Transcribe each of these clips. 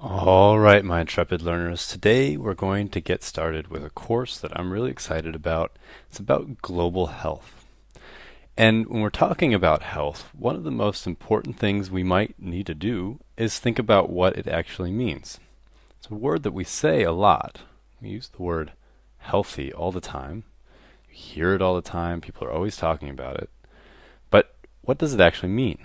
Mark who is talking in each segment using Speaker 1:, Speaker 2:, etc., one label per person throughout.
Speaker 1: All right, my intrepid learners. Today we're going to get started with a course that I'm really excited about. It's about global health. And when we're talking about health, one of the most important things we might need to do is think about what it actually means. It's a word that we say a lot. We use the word healthy all the time. You hear it all the time. People are always talking about it. But what does it actually mean?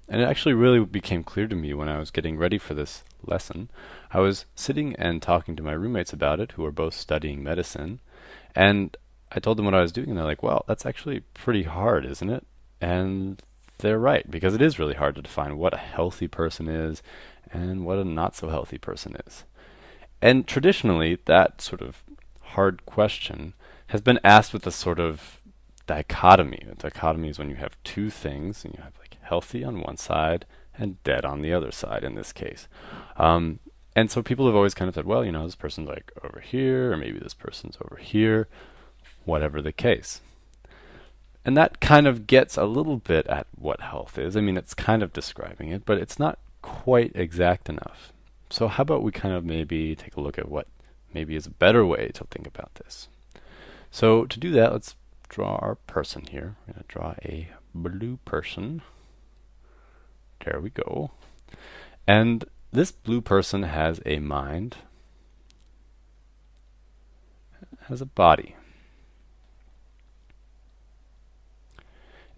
Speaker 1: And it actually really became clear to me when I was getting ready for this lesson. I was sitting and talking to my roommates about it, who are both studying medicine, and I told them what I was doing, and they're like, "Well, that's actually pretty hard, isn't it?" And they're right, because it is really hard to define what a healthy person is and what a not so healthy person is. And traditionally, that sort of hard question has been asked with a sort of dichotomy. A dichotomy is when you have two things, and you have like healthy on one side and dead on the other side in this case. Um, and so people have always kind of said, well, this person's like over here, or maybe this person's over here, whatever the case. And that kind of gets a little bit at what health is. I mean, it's kind of describing it, but it's not quite exact enough. So how about we kind of maybe take a look at what maybe is a better way to think about this. So to do that, let's draw our person here. We're going to draw a blue person. There we go. And this blue person has a mind, has a body.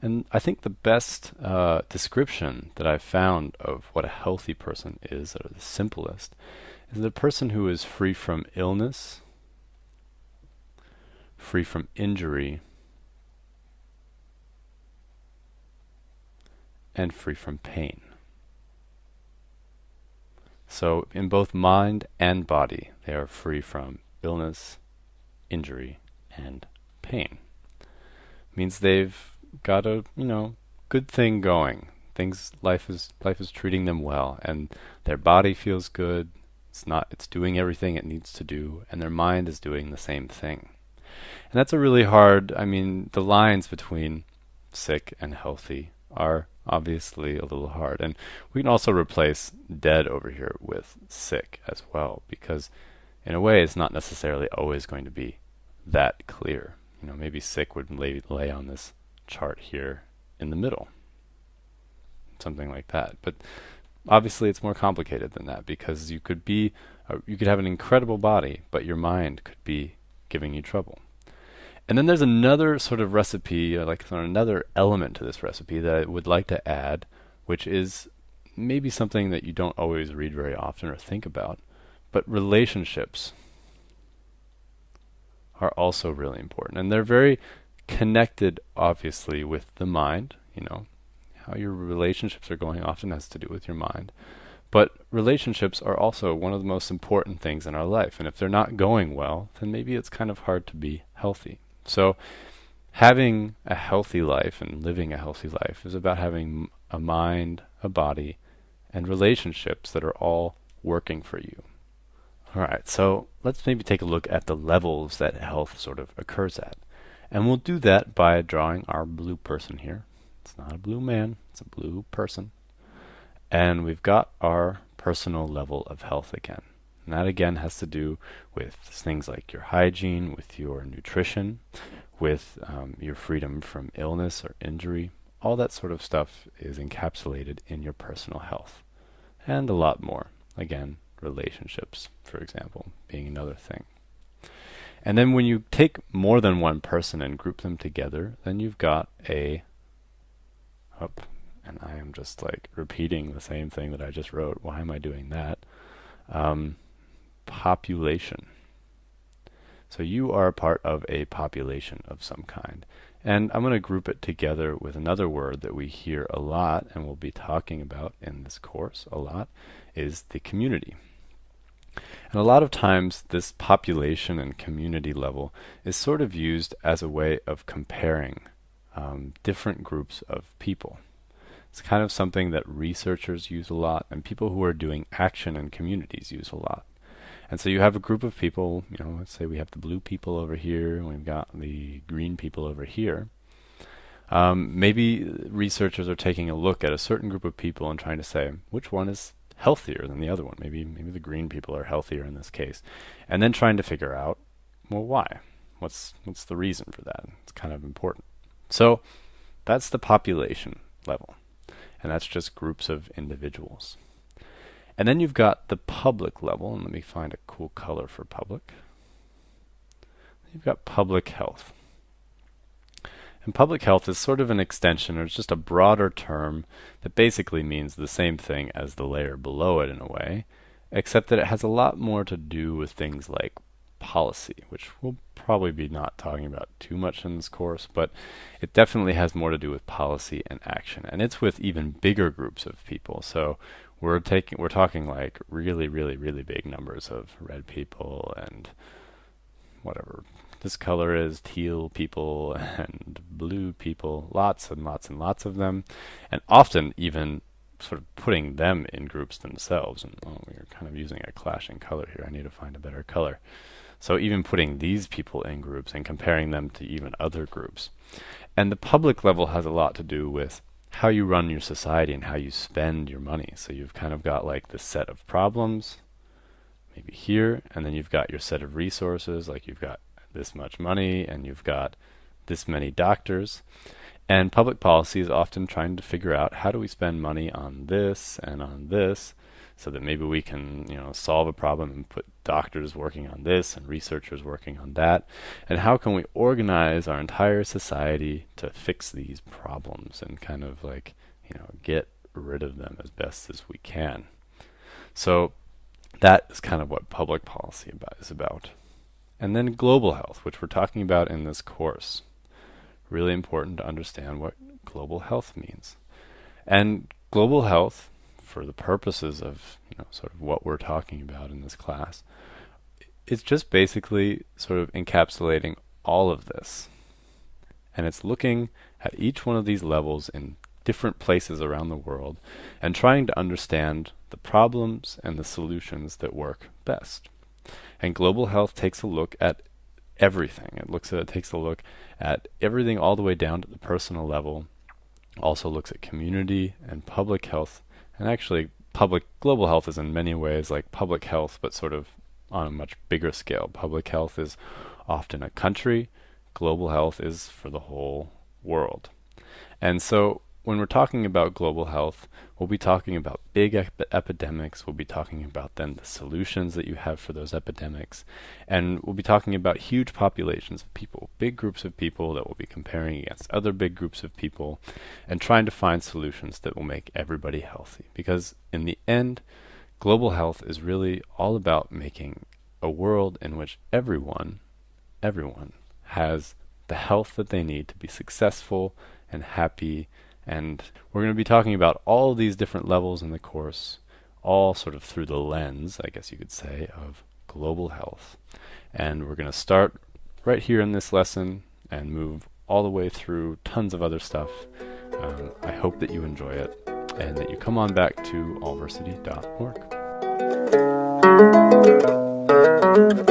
Speaker 1: And I think the best description that I've found of what a healthy person is, or the simplest, is the person who is free from illness, free from injury, and free from pain. So in both mind and body, they are free from illness, injury, and pain. Means they've got a, good thing going. Life is treating them well, and their body feels good. It's doing everything it needs to do, and their mind is doing the same thing. And that's a really hard, the lines between sick and healthy are obviously a little hard. And we can also replace dead over here with sick as well, because in a way it's not necessarily always going to be that clear. Maybe sick would lay on this chart here in the middle, something like that. But obviously it's more complicated than that, because you could have an incredible body, but your mind could be giving you trouble. And then there's another sort of recipe, another element to this recipe that I would like to add, which is maybe something that you don't always read very often or think about, but relationships are also really important. And they're very connected, obviously, with the mind. How your relationships are going often has to do with your mind. But relationships are also one of the most important things in our life. And if they're not going well, then maybe it's kind of hard to be healthy. So having a healthy life and living a healthy life is about having a mind, a body, and relationships that are all working for you. All right, so let's maybe take a look at the levels that health sort of occurs at. And we'll do that by drawing our blue person here. It's not a blue man, it's a blue person. And we've got our personal level of health again. And that again has to do with things like your hygiene, with your nutrition, with your freedom from illness or injury. All that sort of stuff is encapsulated in your personal health. And a lot more. Again, relationships, for example, being another thing. And then when you take more than one person and group them together, then you've got and I am just like repeating the same thing that I just wrote. Why am I doing that? Population. So you are a part of a population of some kind. And I'm going to group it together with another word that we hear a lot and we'll be talking about in this course a lot, is the community. And a lot of times this population and community level is sort of used as a way of comparing different groups of people. It's kind of something that researchers use a lot, and people who are doing action in communities use a lot. And so you have a group of people, let's say we have the blue people over here, and we've got the green people over here. Maybe researchers are taking a look at a certain group of people and trying to say, which one is healthier than the other one. Maybe the green people are healthier in this case. And then trying to figure out, well, why? What's the reason for that? It's kind of important. So that's the population level. And that's just groups of individuals. And then you've got the public level, and let me find a cool color for public. You've got public health. And public health is sort of an extension, or it's just a broader term that basically means the same thing as the layer below it in a way, except that it has a lot more to do with things like policy, which we'll probably be not talking about too much in this course, but it definitely has more to do with policy and action. And it's with even bigger groups of people. So we're talking like really, really, really big numbers of red people and whatever this color is, teal people and blue people, lots and lots and lots of them, and often even sort of putting them in groups themselves. And we're kind of using a clashing color here. I need to find a better color. So even putting these people in groups and comparing them to even other groups. And the public level has a lot to do with how you run your society and how you spend your money. So you've kind of got like the set of problems, maybe here, and then you've got your set of resources, like you've got this much money and you've got this many doctors. And public policy is often trying to figure out, how do we spend money on this and on this, so that maybe we can, solve a problem and put doctors working on this and researchers working on that. And how can we organize our entire society to fix these problems and kind of like, get rid of them as best as we can. So that is kind of what public policy is about. And then global health, which we're talking about in this course. Really important to understand what global health means. And global health, for the purposes of sort of what we're talking about in this class, it's just basically sort of encapsulating all of this. And it's looking at each one of these levels in different places around the world and trying to understand the problems and the solutions that work best. And global health takes a look at everything. It takes a look at everything all the way down to the personal level. Also looks at community and public health. And actually, global health is in many ways like public health, but sort of on a much bigger scale. Public health is often a country. Global health is for the whole world. And so when we're talking about global health, we'll be talking about big epidemics. We'll be talking about then the solutions that you have for those epidemics. And we'll be talking about huge populations of people, big groups of people that we'll be comparing against other big groups of people and trying to find solutions that will make everybody healthy. Because in the end, global health is really all about making a world in which everyone has the health that they need to be successful and happy. And we're going to be talking about all of these different levels in the course, all sort of through the lens, I guess you could say, of global health. And we're going to start right here in this lesson and move all the way through tons of other stuff. I hope that you enjoy it and that you come on back to allversity.org.